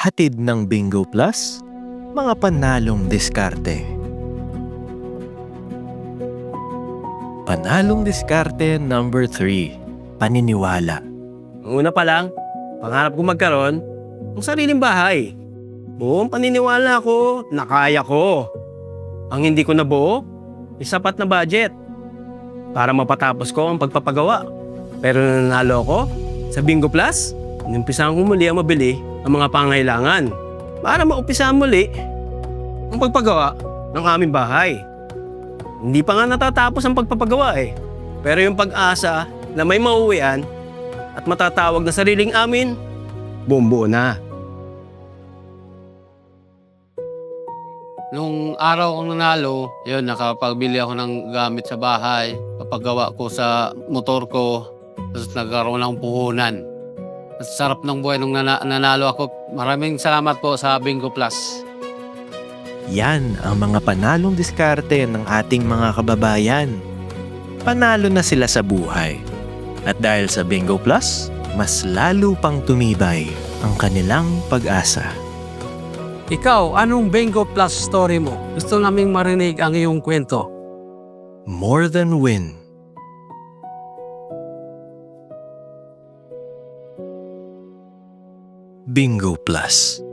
Hatid ng Bingo Plus, mga panalong diskarte. Panalong diskarte number 3, paniniwala. Una pa lang, pangarap ko magkaroon ng sariling bahay. Buong paniniwala ko na kaya ko. Ang hindi ko nabuo, may sapat na budget para mapatapos ko ang pagpapagawa. Pero nanalo ko sa Bingo Plus, inimpisahan ko muli ang mabili ang mga pangailangan para maumpisahan muli ang pagpagawa ng aming bahay. Hindi pa nga natatapos ang pagpapagawa eh. Pero yung pag-asa na may mauwian at matatawag na sariling amin, buo na. Nung araw kong nanalo, yun, nakapagbili ako ng gamit sa bahay, papagawa ko sa motor ko, tapos nagkaroon ng puhunan. At sarap ng buhay nung nanalo ako. Maraming salamat po sa Bingo Plus. Yan ang mga panalong diskarte ng ating mga kababayan. Panalo na sila sa buhay. At dahil sa Bingo Plus, mas lalo pang tumibay ang kanilang pag-asa. Ikaw, anong Bingo Plus story mo? Gusto naming marinig ang iyong kwento. More than win. Bingo Plus.